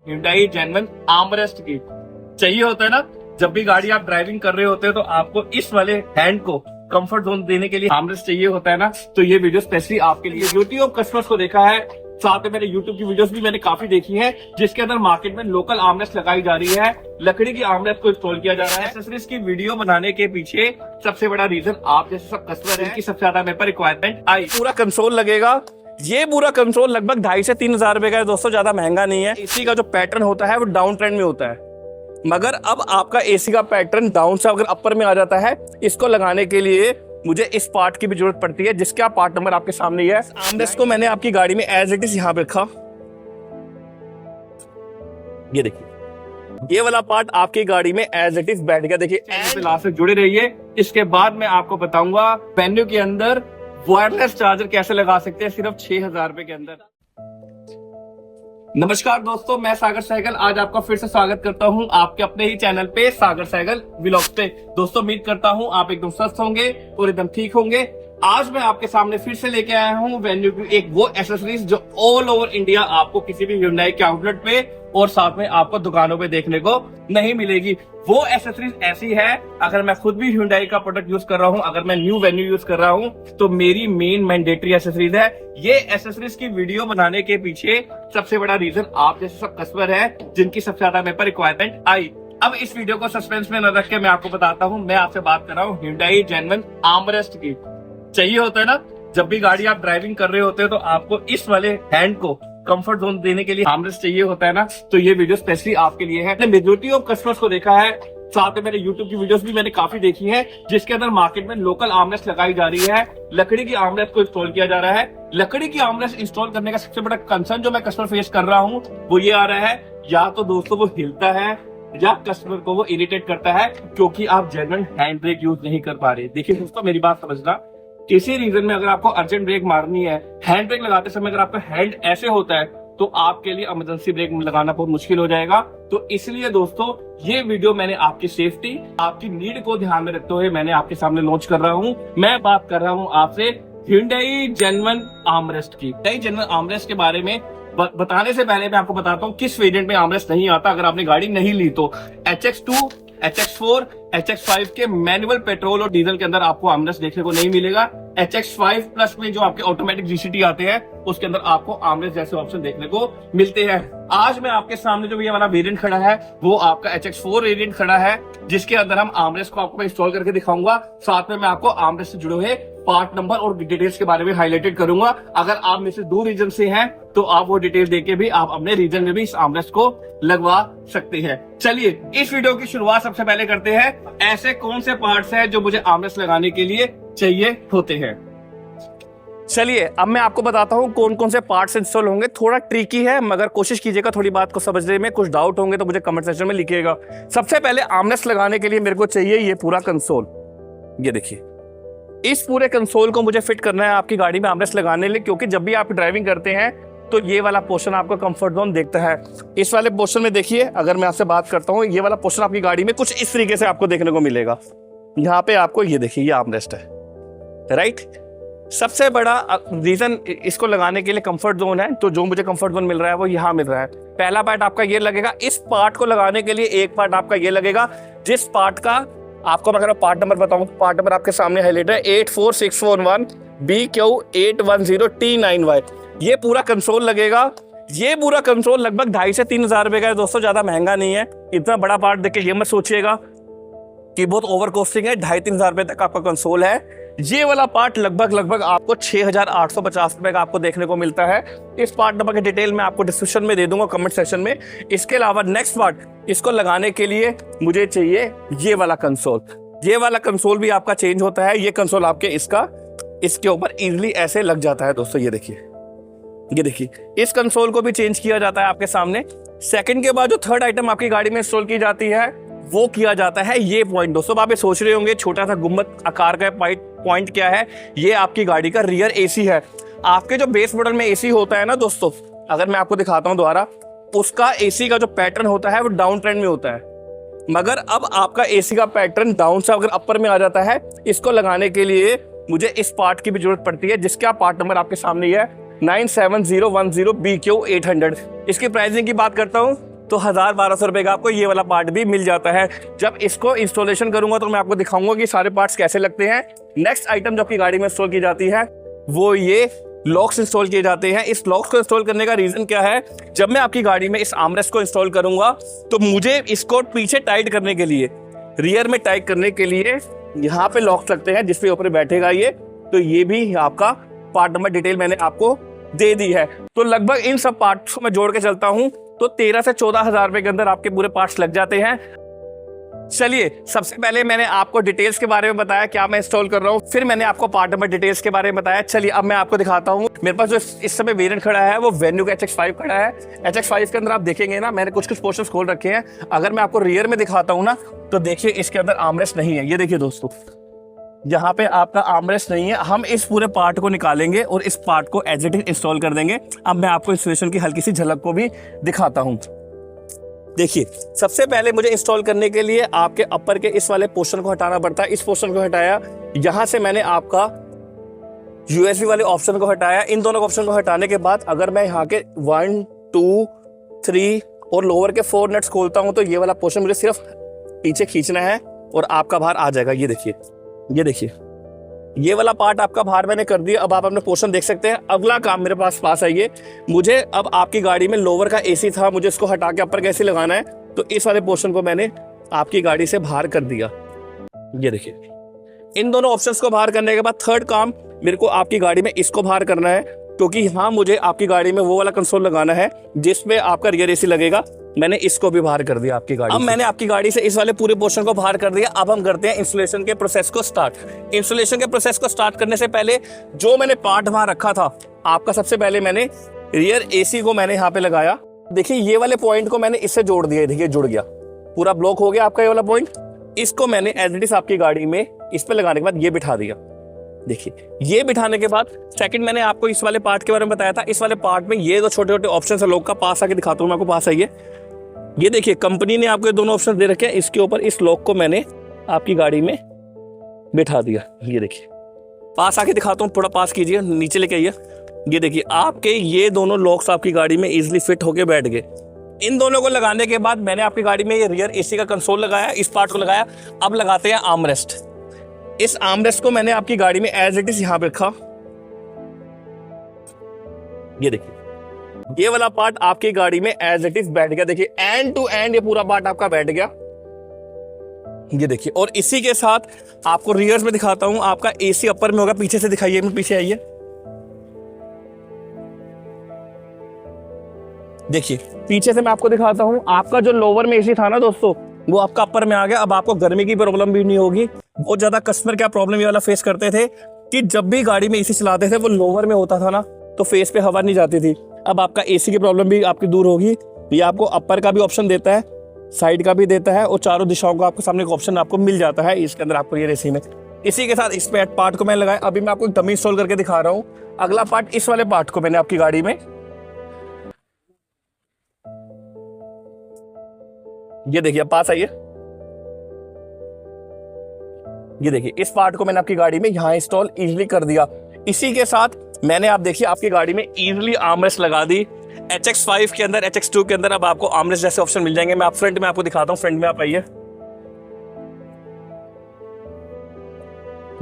Hyundai Genuine armrest की। चाहिए होता है ना, जब भी गाड़ी आप ड्राइविंग कर रहे होते हैं तो आपको इस वाले हैंड को कंफर्ट जोन देने के लिए आर्मरेस्ट चाहिए होता है ना, तो ये वीडियो स्पेशली आपके लिए। यूट्यूब ऑफ कस्टमर्स को देखा है, साथ में मेरे यूट्यूब की वीडियोस भी मैंने काफी देखी है, जिसके अंदर मार्केट में लोकल आर्मरेस्ट लगाई जा रही है, लकड़ी की आर्मरेस्ट को इंस्टॉल किया जा रहा है। एक्सेसरीज की वीडियो बनाने के पीछे सबसे बड़ा रीजन आप जैसे सब कस्टमर है कि सबसे ज्यादा मेरे पर रिक्वायरमेंट आई। पूरा कंसोल लगेगा, ये पूरा कंसोल लगभग 2,500 से 3,000 रुपए का है दोस्तों, ज्यादा महंगा नहीं है। एसी का जो पैटर्न होता है वो डाउन ट्रेंड में होता है, मगर अब आपका एसी का पैटर्न डाउन से अगर अपर में आ जाता है, इसको लगाने के लिए मुझे इस पार्ट की भी जरूरत पड़ती है, जिसका पार्ट नंबर आपके सामने ही है। आर्मरेस्ट को मैंने आपकी गाड़ी में एज इट इज यहाँ पे रखा, ये देखिए, ये वाला पार्ट आपकी गाड़ी में एज इट इज बैठ गया। देखिए लास्ट से जुड़े रहिए, इसके बाद मैं आपको बताऊंगा वेन्यू के अंदर वायरलेस चार्जर कैसे लगा सकते हैं सिर्फ 6,000 रुपए के अंदर। नमस्कार दोस्तों, मैं सागर सहगल आज आपका फिर से स्वागत करता हूं आपके अपने ही चैनल पे सागर सहगल व्लॉग्स पे। दोस्तों उम्मीद करता हूं आप एकदम स्वस्थ होंगे और एकदम ठीक होंगे। आज मैं आपके सामने फिर से लेके आया हूं वेन्यू की एक वो एसेसरीज जो ऑल ओवर इंडिया आपको किसी भी Hyundai के आउटलेट पे और साथ में आपको दुकानों पे देखने को नहीं मिलेगी। वो एसेसरीज ऐसी है, अगर मैं खुद भी Hyundai का प्रोडक्ट यूज कर रहा हूं, अगर मैं न्यू वेन्यू यूज कर रहा हूं, तो मेरी मेन मैंडेटरी एसेसरीज है। ये एसेसरीज की वीडियो बनाने के पीछे सबसे बड़ा रीजन आप जैसे सब कस्टमर है, जिनकी सबसे ज्यादा मेरे पर रिक्वायरमेंट आई। अब इस वीडियो को सस्पेंस में न रख के मैं आपको बताता हूँ, मैं आपसे बात कर रहा हूँ Hyundai Genuine आर्मरेस्ट की। चाहिए होता है ना, जब भी गाड़ी आप ड्राइविंग कर रहे होते हैं तो आपको इस वाले हैंड को कंफर्ट जोन देने के लिए आर्मरेस्ट चाहिए होता है ना, तो ये वीडियो स्पेशली आपके लिए है। मेजोरिटी ऑफ कस्टमर्स को देखा है, साथ में मेरे यूट्यूब की वीडियोस भी मैंने काफी देखी है, जिसके अंदर मार्केट में लोकल आर्मरेस्ट लगाई जा रही है, लकड़ी की आर्मरेस्ट को इंस्टॉल किया जा रहा है। लकड़ी की आर्मरेस्ट इंस्टॉल करने का सबसे बड़ा कंसर्न जो मैं कस्टमर फेस कर रहा हूँ वो ये आ रहा है, या तो दोस्तों वो हिलता है या कस्टमर को वो इरिटेट करता है क्योंकि आप जेन्युइन हैंड ब्रेक यूज नहीं कर पा रहे। देखिए दोस्तों, मेरी बात समझना, किसी रीजन में अगर आपको अर्जेंट ब्रेक मारनी है, हैंड ब्रेक लगाते समय अगर आपका हैंड ऐसे होता है, तो आपके लिए इमरजेंसी ब्रेक लगाना बहुत मुश्किल हो जाएगा। तो इसलिए दोस्तों ये वीडियो मैंने आपकी सेफ्टी, आपकी नीड को ध्यान में रखते हुए मैंने आपके सामने लॉन्च कर रहा हूँ। मैं बात कर रहा हूँ आपसे Hyundai Genuine आर्मरेस्ट की। Hyundai Genuine आर्मरेस्ट के बारे में बताने से पहले मैं आपको बताता हूँ किस वेरिएंट में आर्मरेस्ट नहीं आता। अगर आपने गाड़ी नहीं ली तो HX2, HX4, HX5 के मैनुअल पेट्रोल और डीजल के अंदर आपको आर्मरेस्ट देखने को नहीं मिलेगा। HX5 प्लस में जो आपके ऑटोमेटिक GCT आते हैं उसके अंदर आपको आर्मरेस्ट जैसे ऑप्शन देखने को मिलते हैं। आज मैं आपके सामने जो ये वाला वेरिएंट खड़ा है वो आपका HX4 वेरिएंट खड़ा है, जिसके अंदर हम आर्मरेस्ट को आपको इंस्टॉल करके दिखाऊंगा। साथ में मैं आपको आर्मरेस्ट से जुड़े हुए पार्ट नंबर और डिटेल्स के बारे में हाईलाइटेड करूंगा। अगर आप में से दूर रीजन से हैं तो आप वो डिटेल देके भी आप अपने रीजन में भी इस आर्मरेस्ट को लगवा सकते हैं। चलिए इस वीडियो की शुरुआत सबसे पहले करते हैं, ऐसे कौन से पार्ट्स हैं जो मुझे आर्मरेस्ट लगाने के लिए चाहिए होते हैं। चलिए अब मैं आपको बताता हूँ कौन कौन से पार्ट्स इंस्टॉल होंगे। थोड़ा ट्रिकी है, मगर कोशिश कीजिएगा थोड़ी बात को समझने में। कुछ डाउट होंगे तो मुझे कमेंट सेक्शन में लिखिएगा। सबसे पहले आर्मरेस्ट लगाने के लिए मेरे को चाहिए ये पूरा कंसोल। ये देखिए, इस पूरे कंसोल को मुझे फिट करना है आपकी गाड़ी में आर्मरेस्ट लगाने के लिए, क्योंकि जब भी आप ड्राइविंग करते हैं तो ये वाला पोर्शन आपका कंफर्ट जोन देखता है। इस वाले पोर्शन में देखिए, अगर मैं आपसे बात करता हूँ, ये वाला पोर्शन आपकी गाड़ी में कुछ इस तरीके से आपको देखने को मिलेगा। यहाँ पे आपको ये देखिए, ये आर्मरेस्ट है, राइट। सबसे बड़ा रीजन इसको लगाने के लिए कंफर्ट जोन है, तो जो मुझे कंफर्ट जोन मिल रहा है वो यहाँ मिल रहा है। पहला पार्ट आपका ये लगेगा। इस पार्ट को लगाने के लिए एक पार्ट आपका ये लगेगा, जिस पार्ट का आपको अगर पार्ट नंबर बताऊं, पार्ट नंबर आपके सामने हाईलाइट है 84641 BQ810T9Y। ये पूरा कंसोल लगेगा। ये पूरा कंसोल लगभग 2,500 से 3,000 रुपए का है दोस्तों, ज्यादा महंगा नहीं है। इतना बड़ा पार्ट देख के ये मत सोचिएगा कि बहुत ओवर कॉस्टिंग है। 2,500-3,000 रुपए तक आपका कंसोल है। ये वाला पार्ट लगभग आपको 6,850 रुपए का आपको देखने को मिलता है। इस पार्ट नंबर के डिटेल मैं आपको डिस्क्रिप्शन में दे दूंगा, कमेंट सेक्शन में। इसके अलावा नेक्स्ट पार्ट, इसको लगाने के लिए मुझे चाहिए ये वाला कंसोल। ये वाला कंसोल भी आपका चेंज होता है। ये कंसोल आपके इसके ऊपर इजीली ऐसे लग जाता है दोस्तों। ये देखिए, ये देखिए, इस कंसोल को भी चेंज किया जाता है आपके सामने। सेकंड के बाद जो थर्ड आइटम आपकी गाड़ी में इंस्टॉल की जाती है वो किया जाता है ये पॉइंट। दोस्तों आप ये सोच रहे होंगे छोटा सा गुम्बद आकार का पॉइंट क्या है, ये आपकी गाड़ी का रियर एसी है। आपके जो बेस मॉडल में एसी होता है ना दोस्तों, अगर मैं आपको दिखाता हूं दोबारा, उसका एसी का जो पैटर्न होता है वो डाउन ट्रेंड में होता है, मगर अब आपका एसी का पैटर्न डाउन से अगर अपर में आ जाता है, इसको लगाने के लिए मुझे इस पार्ट की भी जरूरत पड़ती है, जिसका पार्ट नंबर आपके सामने ही है 97010 BQ800। इसकी प्राइसिंग की बात करता हूँ तो 1000-1200 रुपए का आपको ये वाला पार्ट भी मिल जाता है। जब इसको इंस्टॉलेशन करूंगा तो मैं आपको दिखाऊंगा कि सारे पार्ट्स कैसे लगते हैं। नेक्स्ट आइटम जो आपकी गाड़ी में इंस्टॉल की जाती है वो ये लॉक्स इंस्टॉल किए जाते हैं। इस लॉक्स को इंस्टॉल करने का रीजन क्या है, जब मैं आपकी गाड़ी में इस आर्मरेस्ट को इंस्टॉल करूंगा तो मुझे इसको पीछे टाइट करने के लिए, रियर में टाइट करने के लिए यहाँ पे लॉक्स लगते हैं जिसपे ऊपर बैठेगा ये। तो ये भी आपका पार्ट नंबर डिटेल मैंने आपको दे दी है। तो लगभग इन सब पार्ट्स को मैं जोड़ के चलता हूं तो 13 से 14 हजार रुपए के अंदर आपके पूरे पार्ट्स लग जाते हैं। चलिए, सबसे पहले मैंने आपको डिटेल्स के बारे में बताया क्या मैं इंस्टॉल कर रहा हूँ, फिर मैंने आपको पार्ट नंबर डिटेल्स के बारे में बताया। चलिए अब मैं आपको दिखाता हूँ। मेरे पास जो इस समय वेरिएंट खड़ा है वो वेन्यू का HX5 खड़ा है। HX5 के अंदर आप देखेंगे ना, मैंने कुछ पोर्शंस खोल रखे हैं। अगर मैं आपको रियर में दिखाता हूँ ना तो देखिए इसके अंदर आर्मरेस्ट नहीं है। ये देखिए दोस्तों, यहाँ पे आपका आर्मरेस्ट नहीं है। हम इस पूरे पार्ट को निकालेंगे और इस पार्ट को एज इट इज इंस्टॉल कर देंगे। अब मैं आपको इंस्टॉलेशन की हल्की सी झलक को भी दिखाता हूँ। देखिए, सबसे पहले मुझे इंस्टॉल करने के लिए आपके अपर के इस वाले पोर्शन को हटाना पड़ता है। इस पोर्शन को हटाया, यहां से मैंने आपका USB वाले ऑप्शन को हटाया। इन दोनों ऑप्शन को हटाने के बाद अगर मैं यहाँ के 1, 2, 3 और लोअर के 4 नट्स खोलता हूं तो ये वाला पोर्शन मुझे सिर्फ पीछे खींचना है और आपका बाहर आ जाएगा। ये देखिए, ये देखिए, ये वाला पार्ट आपका बाहर मैंने कर दिया। अब आप अपने पोर्शन देख सकते हैं। अगला काम मेरे पास आइए, मुझे अब आपकी गाड़ी में लोअर का AC था, मुझे इसको हटा के अपर का AC लगाना है। तो इस वाले पोर्शन को मैंने आपकी गाड़ी से बाहर कर दिया। ये देखिए, इन दोनों ऑप्शंस को बाहर करने के बाद थर्ड काम मेरे को आपकी गाड़ी में इसको बाहर करना है, क्योंकि यहाँ मुझे आपकी गाड़ी में वो वाला कंसोल लगाना है जिसमें आपका रियर AC लगेगा। मैंने इसको भी बाहर कर दिया आपकी गाड़ी। अब मैंने आपकी गाड़ी से इस वाले पूरे पोर्शन को बाहर कर दिया। अब हम करते हैं इंस्टॉलेशन के प्रोसेस को स्टार्ट। इंस्टॉलेशन के प्रोसेस को स्टार्ट करने से पहले जो मैंने पार्ट वहां रखा था आपका, सबसे पहले मैंने रियर AC को मैंने यहाँ पे लगाया। देखिए, ये वाले पॉइंट को मैंने इससे जोड़ दिया। देखिए, जुड़ गया, पूरा ब्लॉक हो गया आपका ये वाला पॉइंट। इसको मैंने एज इट इज आपकी गाड़ी में इस पे लगाने के बाद ये बिठा दिया। देखिए, ये बिठाने के बाद सेकंड मैंने आपको इस वाले पार्ट के बारे में बताया था। इस वाले पार्ट में ये जो छोटे छोटे ऑप्शन है, लोग का पास आके दिखाता हूँ मैं आपको, पास आइए। ये देखिए, कंपनी ने आपको ये दोनों ऑप्शन दे रखे हैं। इसके ऊपर इस लॉक को मैंने आपकी गाड़ी में बिठा दिया। ये देखिए, पास आके दिखाता हूँ, थोड़ा पास कीजिए, नीचे लेके आइए। ये देखिए, आपके ये दोनों लॉक्स आपकी गाड़ी में इजीली फिट होके बैठ गए। इन दोनों को लगाने के बाद मैंने आपकी गाड़ी में ये रियर AC का कंसोल लगाया, इस पार्ट को लगाया। अब लगाते हैं आर्मरेस्ट। इस आर्मरेस्ट को मैंने आपकी गाड़ी में एज इट इज यहाँ पे रखा। ये देखिए, ये वाला पार्ट आपकी गाड़ी में एज इट इज बैठ गया। देखिए, एंड टू एंड ये पूरा पार्ट आपका बैठ गया। ये देखिए, और इसी के साथ आपको रियर्स में दिखाता हूं। आपका AC अपर में होगा, पीछे से दिखाइए, मैं पीछे आइए। देखिए, पीछे से मैं आपको दिखाता हूं। आपका जो लोअर में AC था ना दोस्तों, वो आपका अपर में आ गया। अब आपको गर्मी की प्रॉब्लम भी नहीं होगी। बहुत ज्यादा कस्टमर क्या प्रॉब्लम ये वाला फेस करते थे कि जब भी गाड़ी में AC चलाते थे वो लोअर में होता था ना, तो फेस पे हवा नहीं जाती थी। अब आपका AC की प्रॉब्लम भी आपकी दूर होगी। ये आपको अपर का भी ऑप्शन देता है, साइड का भी देता है, और चारों दिशाओं का आपको सामने एक ऑप्शन आपको मिल जाता है इसके अंदर आपको ये AC में। इसी के साथ इस पार्ट को मैंने लगाया। अभी मैं आपको डमी इंस्टॉल करके दिखा रहा हूँ। अगला पार्ट, इस वाले पार्ट को मैंने आपकी गाड़ी में, ये देखिए, अब पास आइए। ये देखिए, इस पार्ट को मैंने आपकी गाड़ी में यहाँ इंस्टॉल इजीली कर दिया। इसी के साथ मैंने, आप देखिए, आपकी गाड़ी में इजीली आर्मरेस्ट लगा दी। HX5 के अंदर, HX2 के अंदर अब आपको आर्मरेस्ट जैसे ऑप्शन मिल जाएंगे। मैं आप फ्रंट में आपको दिखाता हूँ। फ्रंट में आप आइए।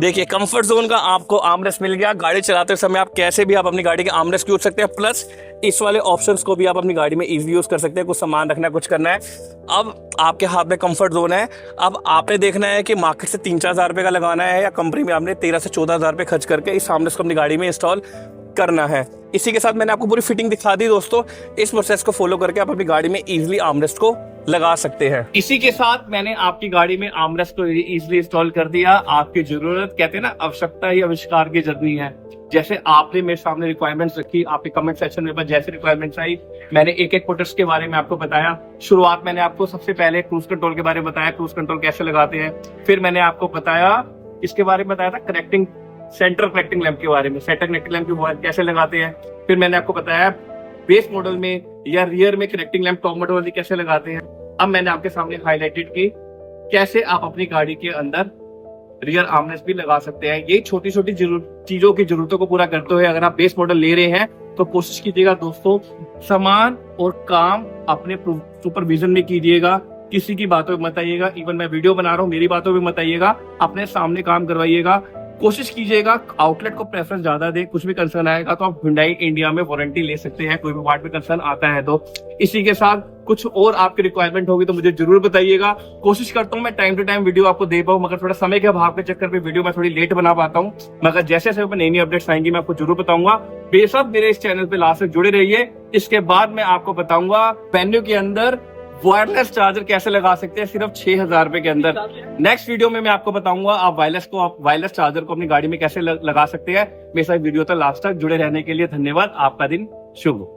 देखिए, कंफर्ट जोन का आपको आर्मरेस्ट मिल गया। गाड़ी चलाते समय आप कैसे भी आप अपनी गाड़ी के आर्मरेस्ट यूज सकते हैं। प्लस इस वाले ऑप्शंस को भी आप अपनी गाड़ी में इजीली यूज कर सकते हैं। कुछ सामान रखना है, कुछ करना है, अब आपके हाथ में कंफर्ट जोन है। अब आपने देखना है कि मार्केट से 3-4 हजार रुपए का लगाना है या कंपनी में आपने 13 से 14 हजार रुपए खर्च करके इस आर्मरेस्ट को अपनी गाड़ी में इंस्टॉल करना है। इसी के साथ मैंने आपको पूरी फिटिंग दिखा दी दोस्तों। इस प्रोसेस को फॉलो करके आप अपनी गाड़ी में इजीली आर्मरेस्ट को लगा सकते हैं। इसी के साथ मैंने आपकी गाड़ी में आर्मरेस्ट को इजीली इंस्टॉल कर दिया। आपकी जरूरत, कहते हैं ना, आवश्यकता ही आविष्कार की जननी है। जैसे आपने मेरे सामने रिक्वायरमेंट्स रखी, आपके कमेंट सेक्शन में जैसे रिक्वायरमेंट्स आई, मैंने एक एक प्रोडक्ट्स के बारे में आपको बताया। शुरुआत मैंने आपको सबसे पहले क्रूज कंट्रोल के बारे में बताया, क्रूज कंट्रोल कैसे लगाते हैं। फिर मैंने आपको बताया, इसके बारे में बताया था कनेक्टिंग, सेंटर कनेक्टिंग लैंप के बारे में, सेंटर कनेक्टिंग लैंप की कैसे लगाते हैं। फिर मैंने आपको बताया बेस मॉडल में या रियर में कनेक्टिंग लैंप टॉप मॉडल वाली कैसे लगाते हैं। अब मैंने आपके सामने हाईलाइटेड की कैसे आप अपनी गाड़ी के अंदर रियर आर्मरेस्ट भी लगा सकते हैं। ये छोटी छोटी चीजों की जरूरतों को पूरा करते हुए अगर आप बेस मॉडल ले रहे हैं तो कोशिश कीजिएगा दोस्तों, सामान और काम अपने सुपरविजन में कीजिएगा, किसी की बातों में मत आइएगा। इवन मैं वीडियो बना रहा हूँ, मेरी बातों में मत आइएगा, अपने सामने काम करवाइएगा। कोशिश कीजिएगा आउटलेट को प्रेफरेंस ज्यादा दे। कुछ भी कंसर्न आएगा तो आप Hyundai इंडिया में वारंटी ले सकते हैं, कोई भी पार्ट में कंसर्न आता है तो। इसी के साथ कुछ और आपकी रिक्वायरमेंट होगी तो मुझे जरूर बताइएगा। कोशिश करता हूँ मैं टाइम टू टाइम वीडियो आपको दे पाऊँ, मगर थोड़ा समय के अभाव के चक्कर में वीडियो मैं थोड़ी लेट बना पाता हूँ। मगर जैसे जैसे नई नई अपडेट्स आएंगी मैं आपको जरूर बताऊंगा। बेशक मेरे इस चैनल पे लास्ट तक जुड़े रहिए। इसके बाद मैं आपको बताऊंगा वेन्यू के अंदर वायरलेस चार्जर कैसे लगा सकते हैं सिर्फ 6,000 रुपए के अंदर। नेक्स्ट वीडियो में मैं आपको बताऊंगा आप वायरलेस चार्जर को अपनी गाड़ी में कैसे लगा सकते हैं। मेरे साथ वीडियो तक लास्ट तक जुड़े रहने के लिए धन्यवाद। आपका दिन शुभ हो।